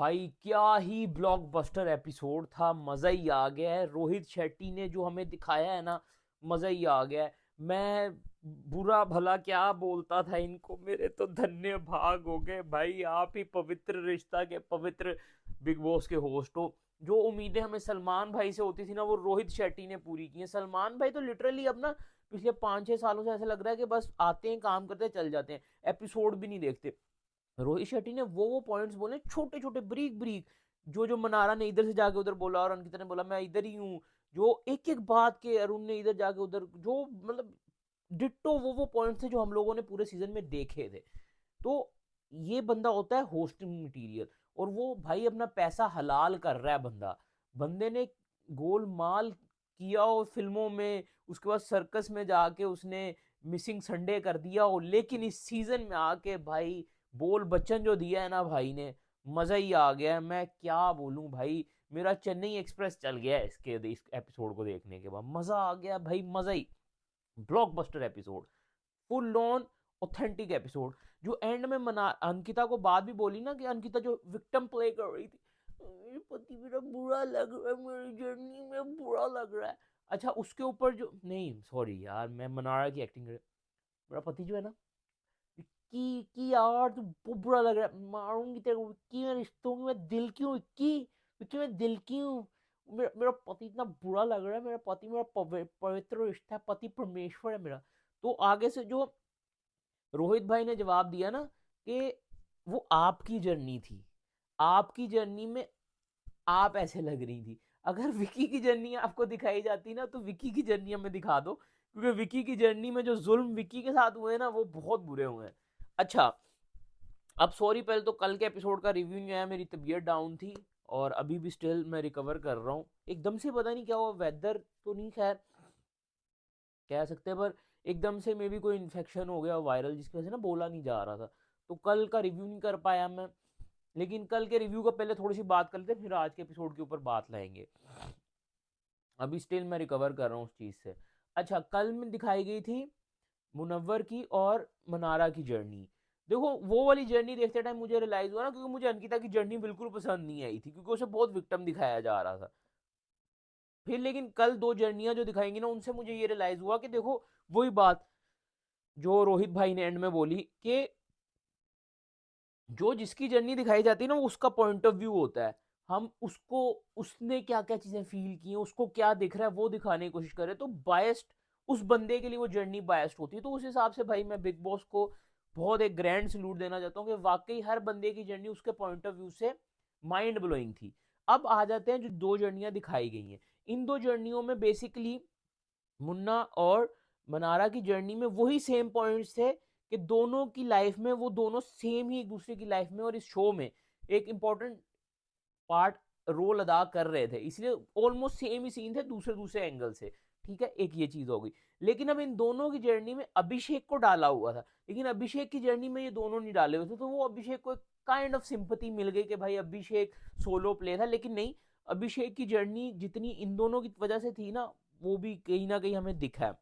भाई क्या ही blockbuster episode था, मजा ही आ गया है। रोहित शेट्टी ने जो हमें दिखाया है ना, मजा ही आ गया है। मैं बुरा भला क्या बोलता था इनको, मेरे तो धन्य भाग हो गए भाई। आप ही पवित्र रिश्ता के पवित्र बिग बॉस के होस्ट हो। जो उम्मीदें हमें सलमान भाई से होती थी ना, वो रोहित शेट्टी ने पूरी की है। सलमान भाई तो लिटरली अब ना पिछले 5-6 सालों से ऐसा लग रहा है कि बस आते हैं, काम करते चल जाते हैं, एपिसोड भी नहीं देखते। रोहित शेट्टी ने वो पॉइंट्स बोले, छोटे छोटे ब्रीक ब्रीक, जो मनारा ने इधर से जाके उधर बोला और अंकिता ने बोला मैं इधर ही हूँ, जो एक एक बात के अरुण ने इधर जाके उधर, जो मतलब डिट्टो वो पॉइंट्स थे जो हम लोगों ने पूरे सीजन में देखे थे। तो ये बंदा होता है होस्टिंग मटेरियल, और वो भाई अपना पैसा हलाल कर रहा है बंदा। बंदे ने गोलमाल किया हो फिल्मों में, उसके बाद सर्कस में जाके उसने मिसिंग संडे कर दिया हो, लेकिन इस सीजन में आके भाई बोल बच्चन जो दिया है ना भाई ने, मजा ही आ गया है। मैं क्या बोलूं भाई, मेरा चेन्नई एक्सप्रेस चल गया है इस एपिसोड को देखने के बाद। मजा आ गया भाई, मजा ही। Blockbuster episode, full on authentic episode. जो एंड में मना अंकिता को बात भी बोली ना, कि अंकिता जो विक्टिम प्ले कर रही थी, मेरे पति मेरा बुरा लग रहा है, मेरी जर्नी में बुरा लग रहा है। अच्छा, उसके ऊपर जो नहीं, सॉरी यार, मैं मनारा की एक्टिंग कर, मेरा पति जो है ना, विक्की यार तू बहुत बुरा लग रहा है, मारूंगी तेरे को विक्की, मैं रिश्तों की मैं दिल की हूँ विक्की, विक्की मैं दिल की हूँ। मेरा पति इतना बुरा लग रहा है, मेरा पति मेरा पवित्र रिश्ता है, पति परमेश्वर है मेरा। तो आगे से जो रोहित भाई ने जवाब दिया ना, कि वो आपकी जर्नी थी, आपकी जर्नी में आप ऐसे लग रही थी। अगर विकी की जर्नी आपको दिखाई जाती ना, तो विकी की जर्नी हमें दिखा दो, क्योंकि विकी की जर्नी में जो जुल्म विकी के साथ हुए ना, वो बहुत बुरे हुए हैं। अच्छा, अब सॉरी, पहले तो कल के एपिसोड का रिव्यू नहीं आया, मेरी तबीयत डाउन थी, और अभी भी स्टिल मैं रिकवर कर रहा हूँ। एकदम से पता नहीं क्या हुआ, वेदर तो नहीं खैर कह सकते, पर एकदम से मे भी कोई इन्फेक्शन हो गया वायरल, जिसकी वजह से ना बोला नहीं जा रहा था। तो कल का रिव्यू नहीं कर पाया मैं। लेकिन कल के रिव्यू का पहले थोड़ी सी बात कर लेते, फिर आज के एपिसोड के ऊपर बात लाएंगे। अभी स्टिल मैं रिकवर कर रहा हूँ उस चीज़ से। अच्छा, कल में दिखाई गई थी मुनव्वर की और मनारा की जर्नी। देखो, वो वाली जर्नी देखते टाइम मुझे रियलाइज हुआ ना, क्योंकि मुझे अंकिता की जर्नी बिल्कुल पसंद नहीं आई थी, क्योंकि उसे बहुत विक्टिम दिखाया जा रहा था। फिर लेकिन कल दो जर्नियां जो दिखाएंगी ना, उनसे मुझे ये रियलाइज हुआ कि देखो, वही बात जो रोहित भाई ने एंड में बोली, कि जो जिसकी जर्नी दिखाई जाती है ना, वो उसका पॉइंट ऑफ व्यू होता है। हम उसको, उसने क्या क्या चीजें फील की हैं, उसको क्या दिख रहा है, वो दिखाने की कोशिश करें, तो बायस्ड उस बंदे के लिए वो जर्नी बायस्ड होती है। तो उस हिसाब से भाई मैं बिग बॉस को बहुत एक ग्रैंड सल्यूट देना चाहता हूँ, कि वाकई हर बंदे की जर्नी उसके पॉइंट ऑफ व्यू से माइंड ब्लोइंग थी। अब आ जाते हैं जो दो जर्नियां दिखाई गई हैं। इन दो जर्नियों में बेसिकली मुन्ना और मनारा की जर्नी में वही सेम पॉइंट्स थे, कि दोनों की लाइफ में वो दोनों सेम ही एक दूसरे की लाइफ में और इस शो में एक इंपॉर्टेंट पार्ट रोल अदा कर रहे थे, इसलिए ऑलमोस्ट सेम ही सीन थे दूसरे दूसरे एंगल से। ठीक है, एक ये चीज हो गई। लेकिन अब इन दोनों की जर्नी में अभिषेक को डाला हुआ था, लेकिन अभिषेक की जर्नी में ये दोनों नहीं डाले हुए थे, तो वो अभिषेक को एक काइंड ऑफ सिंपथी मिल गई, कि भाई अभिषेक सोलो प्ले था। लेकिन नहीं, अभिषेक की जर्नी जितनी इन दोनों की वजह से थी ना, वो भी कहीं ना कहीं हमें दिखा है।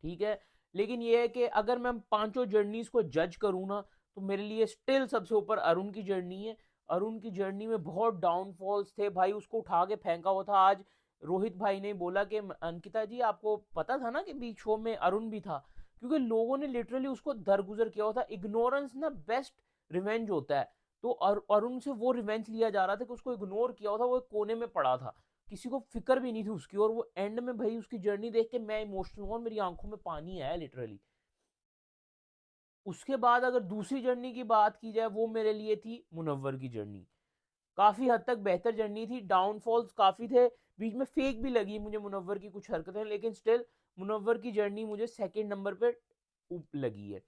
ठीक है, लेकिन ये है कि अगर मैं पांचों जर्नीज को जज करूँ ना, तो मेरे लिए स्टिल सबसे ऊपर अरुण की जर्नी है। अरुण की जर्नी में बहुत डाउनफॉल्स थे भाई, उसको उठा के फेंका हुआ था। आज रोहित भाई ने बोला कि अंकिता जी, आपको पता था ना कि बीच शो में अरुण भी था, क्योंकि लोगों ने लिटरली उसको दरगुजर किया हुआ था। इग्नोरेंस ना बेस्ट रिवेंज होता है। तो अरुण से वो रिवेंज लिया जा रहा था, कि उसको इग्नोर किया हुआ था, वो एक कोने में पड़ा था, किसी को फिक्र भी नहीं थी उसकी। और वो एंड में भाई उसकी जर्नी देख के मैं इमोशनल हुआ, मेरी आंखों में पानी आया लिटरली। उसके बाद अगर दूसरी जर्नी की बात की जाए, वो मेरे लिए थी मुनव्वर की जर्नी। काफी हद तक बेहतर जर्नी थी, डाउनफॉल्स काफी थे, बीच में फेक भी लगी मुझे मुनव्वर की कुछ हरकतें, लेकिन स्टिल मुनव्वर की जर्नी मुझे सेकंड नंबर पे लगी है।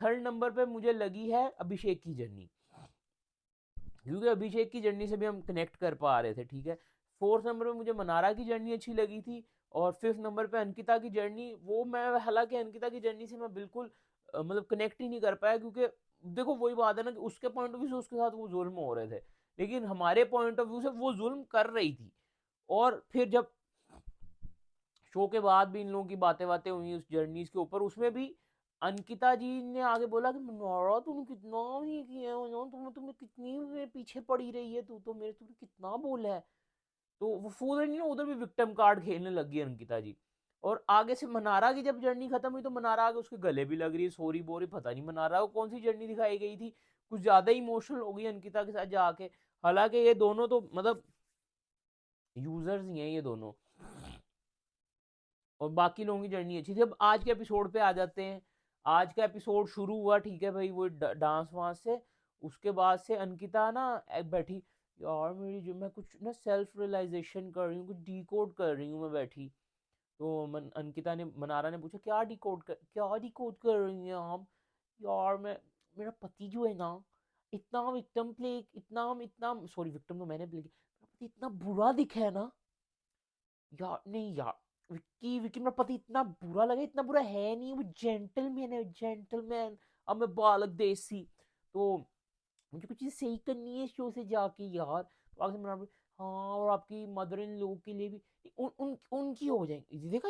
थर्ड नंबर पे मुझे लगी है अभिषेक की जर्नी, क्योंकि अभिषेक की जर्नी से भी हम कनेक्ट कर पा रहे थे। ठीक है, फोर्थ नंबर पे मुझे मनारा की जर्नी अच्छी लगी थी, और फिफ्थ नंबर पे अंकिता की जर्नी। वो मैं हालांकि अंकिता की जर्नी से मैं बिल्कुल मतलब कनेक्ट ही नहीं कर पाया, क्योंकि देखो वही बात है ना, कि उसके पॉइंट ऑफ व्यू से उसके साथ वो जुल्म हो रहे थे, लेकिन हमारे पॉइंट ऑफ व्यू से वो जुल्म कर रही थी। और फिर जब शो के बाद भी इन लोगों की बातें बातें हुई उस जर्नीज के ऊपर, उसमें भी अंकिता जी ने आगे बोला कि मनोरा तूने कितना ये किया है ना, तुम्हें कितनी मेरे पीछे पड़ी रही है, तूने कितना बोला है। तो वो फूल नहीं ना, उधर भी विक्टिम कार्ड खेलने लग गई अंकिता जी। और आगे से मनारा की जब जर्नी खत्म हुई तो मनारा आगे उसके गले भी लग रही है, सॉरी बोल रही, पता नहीं मनारा को कौन सी जर्नी दिखाई गई थी, कुछ ज्यादा इमोशनल हो गई अंकिता के साथ जाके। हालांकि ये दोनों तो मतलब यूजर्स ही हैं ये दोनों, और बाकी लोगों की जर्नी अच्छी थी। अब आज के एपिसोड पे आ जाते हैं। आज का एपिसोड शुरू हुआ, ठीक है भाई, वो डांस वांस से। उसके बाद से अंकिता ना बैठी, यार मेरी जो मैं कुछ ना सेल्फ रियलाइजेशन कर रही हूँ, कुछ डिकोड कर रही हूँ मैं बैठी। तो अंकिता ने, मनारा ने पूछा क्या डिकोड कर रही हैं आप। यार मैं, मेरा पति जो है ना, इतना विक्टिम प्ले, इतना सॉरी विक्टिम तो मैंने प्ले किया, मेरा पति इतना बुरा दिखा है ना। यार नहीं यार, विक्की विक्की मेरा पति इतना बुरा लगा, इतना बुरा है नहीं, वो जेंटलमैन है, जेंटलमैन। अब मैं बालक देसी, तो मुझे कुछ चीज़ सही करनी है शो से जाके यार। तो आगे से मना, हाँ और आपकी मदर इन लोग के लिए भी उनकी हो जाएगी, देखा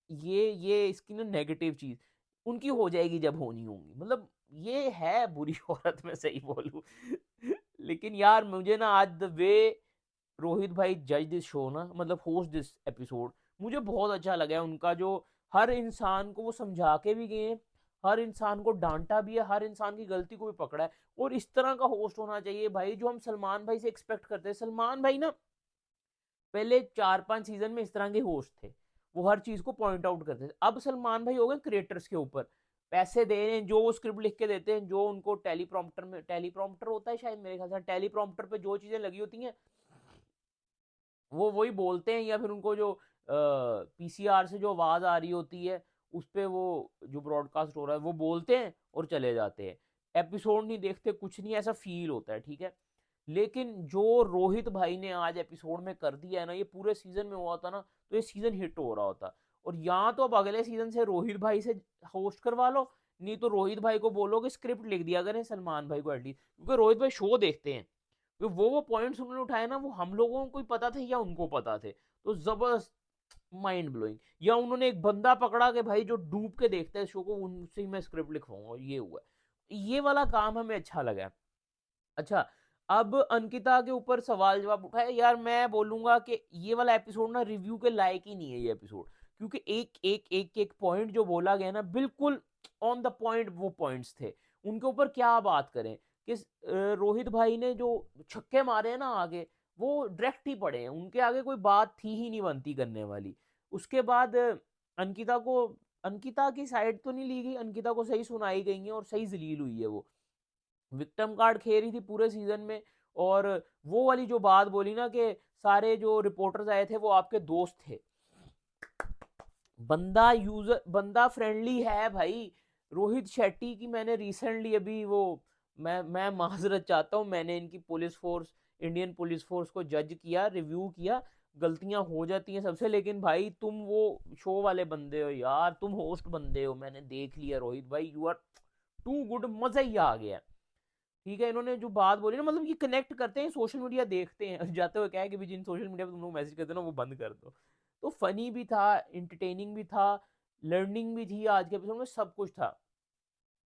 ये इसकी ना नेगेटिव चीज, उनकी हो जाएगी जब होनी होंगी, मतलब ये है बुरी औरत, मैं सही बोलूं। लेकिन यार मुझे ना आज द वे रोहित भाई जज दिस शो ना, मतलब होस्ट दिस एपिसोड, मुझे बहुत अच्छा लगा है उनका, जो हर इंसान को वो समझा के भी गए हैं, हर इंसान को डांटा भी है, हर इंसान की गलती को भी पकड़ा है। और इस तरह का होस्ट होना चाहिए भाई, जो हम सलमान भाई से एक्सपेक्ट करते हैं। सलमान भाई ना पहले 4-5 सीजन में इस तरह के होस्ट थे, वो हर चीज को पॉइंट आउट करते थे। अब सलमान भाई हो गए क्रिएटर्स के ऊपर, पैसे दे रहे हैं, जो वो स्क्रिप्ट लिख के देते हैं, जो उनको टेलीप्रॉम्प्टर में, टेलीप्रॉम्प्टर होता है शायद मेरे ख्याल से, टेलीप्रॉम्प्टर पे जो चीजें लगी होती हैं वो वही बोलते हैं, या फिर उनको जो पीसीआर से जो आवाज आ रही होती है उस पे वो जो ब्रॉडकास्ट हो रहा है वो बोलते हैं और चले जाते हैं। एपिसोड नहीं देखते, कुछ नहीं, ऐसा फील होता है, ठीक है। लेकिन जो रोहित भाई ने आज एपिसोड में कर दिया है ना, ये पूरे सीजन में हुआ था ना, तो ये सीजन हिट हो रहा होता। और यहाँ तो अब अगले सीजन से रोहित भाई से होस्ट करवा लो, नहीं तो रोहित भाई को बोलो कि स्क्रिप्ट लिख दिया करें सलमान भाई को एटलीस्ट, क्योंकि रोहित भाई शो देखते हैं। तो वो पॉइंट्स उन्होंने उठाए ना, वो हम लोगों को ही पता थे या उनको पता थे, तो जबरदस्त, माइंड ब्लोइंग। या उन्होंने एक बंदा पकड़ा कि भाई जो डूब के देखता है शो को, उनसे ही मैं स्क्रिप्ट लिखवाऊंगा, ये हुआ। ये वाला काम हमें अच्छा लगा। अच्छा, अब अंकिता के ऊपर सवाल जवाब उठाए, यार मैं बोलूंगा कि ये वाला एपिसोड ना रिव्यू के लायक ही नहीं है ये एपिसोड, क्योंकि एक पॉइंट जो बोला गया ना, बिल्कुल ऑन द पॉइंट वो पॉइंट्स थे। उनके ऊपर क्या बात करें कि रोहित भाई ने जो छक्के मारे हैं ना आगे, वो डायरेक्ट ही पड़े हैं, उनके आगे कोई बात थी ही नहीं बनती करने वाली। उसके बाद अंकिता को, अंकिता की साइड तो नहीं ली गई, अंकिता को सही सुनाई गई है और सही जलील हुई है वो, विक्टिम कार्ड खेल रही थी पूरे सीजन में। और वो वाली जो बात बोली ना कि सारे जो रिपोर्टर्स आए थे वो आपके दोस्त थे, बंदा यूजर, बंदा फ्रेंडली है भाई। रोहित शेट्टी की मैंने रिसेंटली अभी वो, मैं माजरत चाहता हूँ, मैंने इनकी police force, Indian police force को जज किया, रिव्यू किया, गलतियां हो जाती हैं सबसे, लेकिन भाई तुम वो शो वाले बंदे हो यार, तुम होस्ट बंदे हो, मैंने देख लिया रोहित भाई, यू आर टू गुड, मजा ही आ गया। ठीक है, इन्होंने जो बात बोली ना, मतलब ये कनेक्ट करते हैं, सोशल मीडिया देखते हैं जाते हुए, क्या है कि भी जिन सोशल मीडिया पे तुम लोग मैसेज करते हो ना वो बंद कर दो। तो फनी भी था, इंटरटेनिंग भी था, लर्निंग भी थी, आज के एपिसोड में सब कुछ था।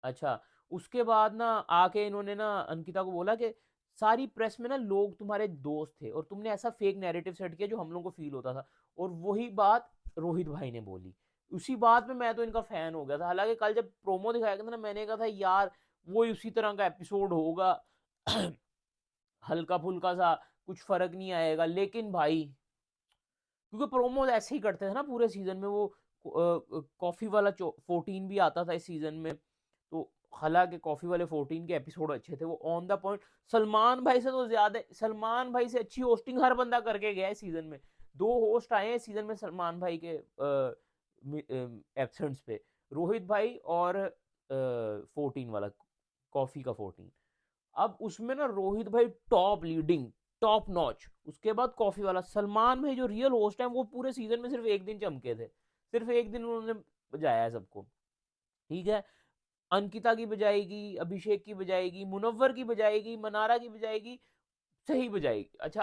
अच्छा, उसके बाद ना आके इन्होंने ना अंकिता को बोला कि सारी प्रेस में ना लोग तुम्हारे दोस्त थे और तुमने ऐसा फेक नैरेटिव सेट किया जो हम लोगों को फील होता था। और वही बात रोहित भाई ने बोली, उसी बात में मैं तो इनका फैन हो गया था। हालांकि कल जब प्रोमो दिखाया गया था ना, मैंने कहा था यार वो उसी तरह का एपिसोड होगा, हल्का फुल्का सा, कुछ फर्क नहीं आएगा, लेकिन भाई क्योंकि प्रोमो ऐसे ही करते थे ना पूरे सीजन में, वो कॉफी वाला 14 भी आता था इस सीजन में। तो हालांकि कॉफी वाले 14 के एपिसोड अच्छे थे, वो ऑन द पॉइंट, सलमान भाई से तो ज्यादा, सलमान भाई से अच्छी होस्टिंग हर बंदा करके गया है सीजन में। 2 होस्ट आए हैं सीजन में सलमान भाई के एब्सेंस पे, रोहित भाई और 14 वाला, कॉफी का 14। अब उसमें ना रोहित भाई टॉप लीडिंग, टॉप नॉच। उसके बाद कॉफी वाला, सलमान भाई जो रियल होस्ट है, वो पूरे सीजन में सिर्फ एक दिन चमके थे, सिर्फ एक दिन उन्होंने बजाया है सबको, ठीक है। अंकिता की बजाएगी, अभिषेक की बजाएगी, मुनव्वर की बजाएगी, मनारा की बजाएगी, सही बजाएगी। अच्छा,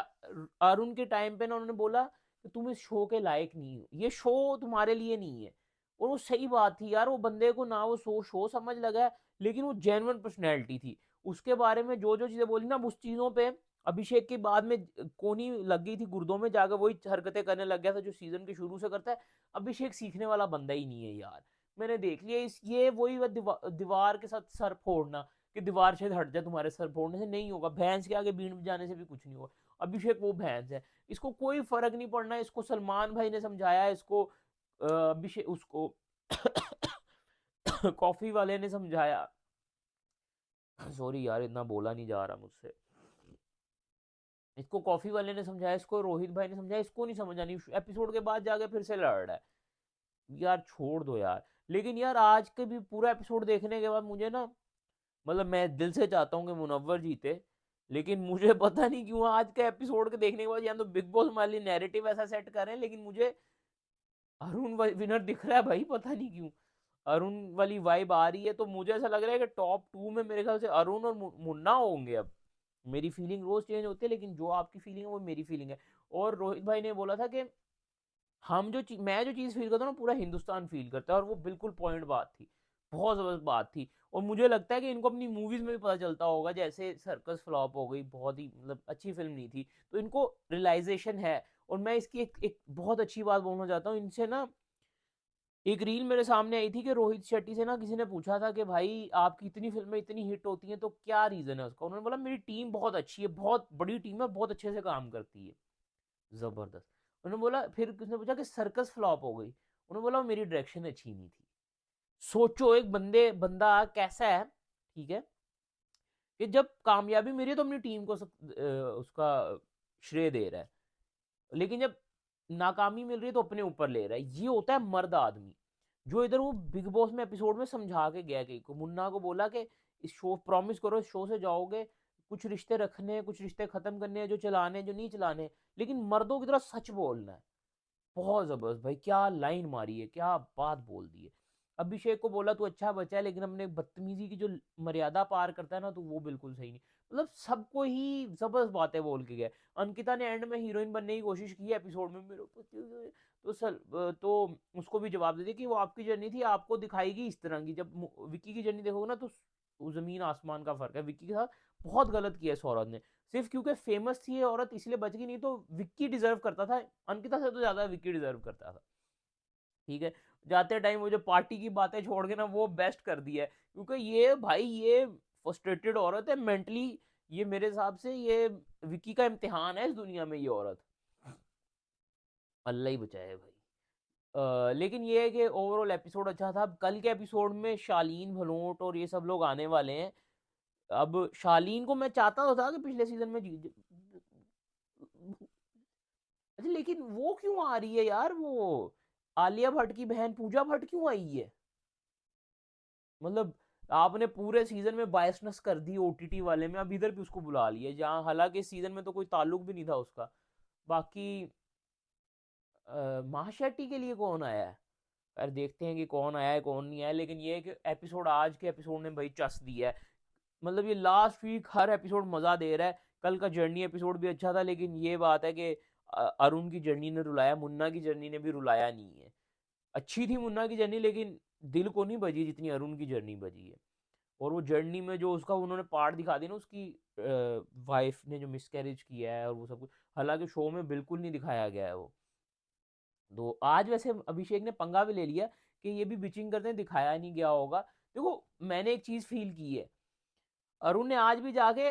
अरुण के टाइम पे ना उन्होंने बोला कि तुम इस शो के लायक नहीं हो, ये शो तुम्हारे लिए नहीं है। और वो सही बात थी यार, वो बंदे को ना वो शो समझ लगा है, लेकिन वो जेन्युइन पर्सनैलिटी थी। उसके बारे में जो जो चीजें बोली ना, उस चीजों पे अभिषेक के बाद में कोनी लग गई थी गुर्दों में, जाकर वही हरकतें करने लग गया था जो सीजन के शुरू से करता है। अभिषेक सीखने वाला बंदा ही नहीं है यार, मैंने देख लिया। इस ये वही दीवार के साथ सर फोड़ना, कि दीवार शायद हट जाए तुम्हारे सर फोड़ने से, नहीं होगा। भैंस के आगे बीन जाने से भी कुछ नहीं होगा। अभिषेक वो भैंस है, इसको कोई फर्क नहीं पड़ना। इसको सलमान भाई ने समझाया, इसको अभिषेक उसको कॉफी वाले ने समझाया। सॉरी यार, इतना बोला नहीं जा रहा मुझसे। इसको कॉफी वाले ने समझाया, इसको रोहित भाई ने समझाया, इसको नहीं समझ आनी। एपिसोड के बाद जाके फिर से लड़ रहा है। यार छोड़ दो यार। लेकिन यार आज के भी पूरा एपिसोड देखने के बाद मुझे ना, मतलब मैं दिल से चाहता हूँ कि मुनव्वर जीते, लेकिन मुझे पता नहीं क्यों आज के एपिसोड के देखने के बाद, या तो बिग बॉस वाली नैरेटिव ऐसा सेट करें, लेकिन मुझे अरुण विनर दिख रहा है भाई, पता नहीं क्यों। अरुण वाली वाइब आ रही है, तो मुझे ऐसा लग रहा है कि टॉप 2 में मेरे ख्याल से अरुण और मुन्ना होंगे अब। मेरी फीलिंग रोज चेंज होती है, लेकिन जो आपकी फीलिंग है वो मेरी फीलिंग है। और रोहित भाई ने बोला था कि मैं जो चीज फील करता हूँ ना, पूरा हिंदुस्तान फील करता है, और वो बिल्कुल पॉइंट बात थी, बहुत जबरदस्त बात थी। और मुझे लगता है कि इनको अपनी मूवीज में भी पता चलता होगा, जैसे सर्कस फ्लॉप हो गई, बहुत ही मतलब अच्छी फिल्म नहीं थी, तो इनको रियलाइजेशन है। और मैं इसकी एक बहुत अच्छी बात बोलना चाहता हूँ इनसे ना। एक रील मेरे सामने आई थी कि रोहित शेट्टी से ना किसी ने पूछा था कि भाई आपकी इतनी फिल्में इतनी हिट होती हैं तो क्या रीजन है उसका। उन्होंने बोला मेरी टीम बहुत अच्छी है, बहुत बड़ी टीम है, बहुत अच्छे से काम करती है। जबरदस्त। उन्होंने बोला, फिर किसने पूछा कि सर्कस फ्लॉप हो गई, उन्होंने बोला मेरी डायरेक्शन अच्छी नहीं थी। सोचो एक बंदा कैसा है, ठीक है, कि जब कामयाबी मिली तो अपनी टीम को उसका श्रेय दे रहा है, लेकिन जब नाकामी मिल रही है तो अपने ऊपर ले रहा है। ये होता है मर्द आदमी। जो इधर वो बिग बॉस में एपिसोड में समझा के गया, कि को मुन्ना को बोला कि इस शो प्रॉमिस करो, इस शो से जाओगे, कुछ रिश्ते रखने हैं, कुछ रिश्ते खत्म करने हैं, जो चलाने हैं, जो नहीं चलाने, लेकिन मर्दों की तरह सच बोलना है। बहुत जबरदस्त भाई, क्या लाइन मारी है, क्या बात बोल दी है। अभिषेक को बोला तू अच्छा बचा है, लेकिन अपने बदतमीजी की जो मर्यादा पार करता है ना, तो वो बिल्कुल सही नहीं। मतलब सबको ही जबरदस्त बातें बोल के गए। अंकिता ने एंड में हीरोइन बनने की कोशिश की है एपिसोड में, मेरे को तो सर तो उसको भी जवाब दे दिया कि वो आपकी जर्नी थी, आपको दिखाएगी इस तरह की। जब विक्की की जर्नी देखोगे ना, तो जमीन आसमान का फर्क है। विक्की के साथ बहुत गलत किया सौरभ ने, सिर्फ क्योंकि फेमस थी ये औरत इसलिए बच गई, नहीं तो विक्की डिजर्व करता था, अंकिता से तो ज्यादा विक्की डिजर्व करता था। ठीक है। जाते टाइम वो जो पार्टी की बातें छोड़ के ना, वो बेस्ट कर दिया है, क्योंकि ये भाई ये फ्रस्ट्रेटेड औरत है मेंटली। ये मेरे हिसाब से ये विक्की का इम्तिहान है इस दुनिया में, ये औरत। अल्लाह ही बचाए भाई। लेकिन ये है कि ओवरऑल एपिसोड अच्छा था। अब कल के एपिसोड में शालीन भनोट और ये सब लोग आने वाले हैं। अब शालीन को मैं चाहता तो था कि पिछले सीजन में जीत। अच्छा, लेकिन वो क्यों आ रही है यार, वो आलिया भट्ट की बहन पूजा भट्ट क्यों आई है? मतलब आपने पूरे सीजन में बायसनेस कर दी ओटीटी वाले में, अब इधर भी उसको बुला लिया, जहां हालांकि सीजन में तो कोई ताल्लुक भी नहीं था उसका। बाकी महाशेट्टी के लिए कौन आया है? यार देखते हैं कि कौन आया है कौन नहीं आया, लेकिन ये है कि एपिसोड, आज के एपिसोड ने भाई चस दिया है। मतलब ये लास्ट वीक हर एपिसोड मजा दे रहा है। कल का जर्नी एपिसोड भी अच्छा था, लेकिन ये बात है कि अरुण की जर्नी ने रुलाया, मुन्ना की जर्नी ने भी रुलाया नहीं है। अच्छी थी मुन्ना की जर्नी, लेकिन दिल को नहीं बजी जितनी अरुण की जर्नी बजी है। और वो जर्नी में जो उसका उन्होंने पार्ट दिखा दिया ना, उसकी वाइफ ने जो मिसकैरेज किया है और वो सब कुछ, हालांकि शो में बिल्कुल नहीं दिखाया गया है वो। तो आज वैसे अभिषेक ने पंगा भी ले लिया कि ये भी बिचिंग करते हैं, दिखाया नहीं गया होगा। देखो, मैंने एक चीज फील की है, अरुण ने आज भी जाके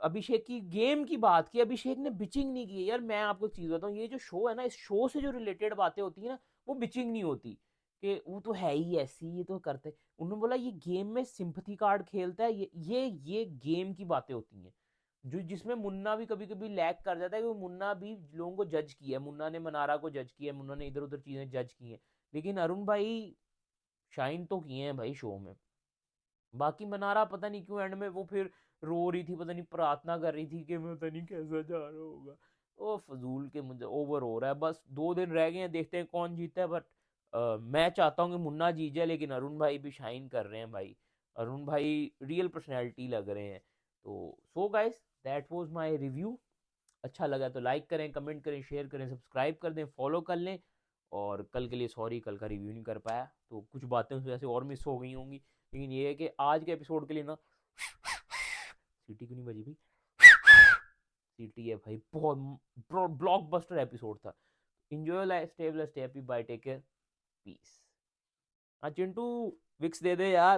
अभिषेक की गेम की बात की, अभिषेक ने बिचिंग नहीं की। यार मैं आपको एक चीज बताऊं, ये जो शो है ना, इस शो से जो रिलेटेड बातें होती है ना, वो बिचिंग नहीं होती कि वो तो है ही ऐसी, ये तो करते। उन्होंने बोला ये गेम में सिंपथी कार्ड खेलता है, ये गेम की बातें होती हैं, जो जिसमें मुन्ना भी कभी कभी लैग कर जाता है, क्योंकि मुन्ना भी लोगों को जज किया है, मुन्ना ने मनारा को जज किया है, मुन्ना ने इधर उधर चीजें जज की हैं, लेकिन अरुण भाई शाइन तो किए हैं भाई शो में। बाकी मनारा पता नहीं क्यों एंड में वो फिर रो रही थी, पता नहीं प्रार्थना कर रही थी कि मैं पता नहीं कैसा जा रहा होगा। ओ फजूल के, मुझे ओवर हो रहा है। बस 2 दिन रह गए हैं, देखते हैं कौन जीता है। बट मैं चाहता हूँ कि मुन्ना जीत जाए, लेकिन अरुण भाई भी शाइन कर रहे हैं भाई। अरुण भाई रियल पर्सनैलिटी लग रहे हैं। तो so guys, that was my review. अच्छा लगा तो लाइक करें, कमेंट करें, शेयर करें, सब्सक्राइब कर दें, फॉलो कर लें। और कल के लिए सॉरी, कल का रिव्यू नहीं कर पाया, तो कुछ बातें उस वजह से और मिस हो गई होंगी, लेकिन ये है कि आज के एपिसोड के लिए ना सीटी क्यों नहीं बजी भाई, सीटी है भाई, बहुत ब्लॉकबस्टर एपिसोड था। Enjoy life, stay blessed, happy bye, take care, peace. हाँ चिंटू, विक्स दे दे यार।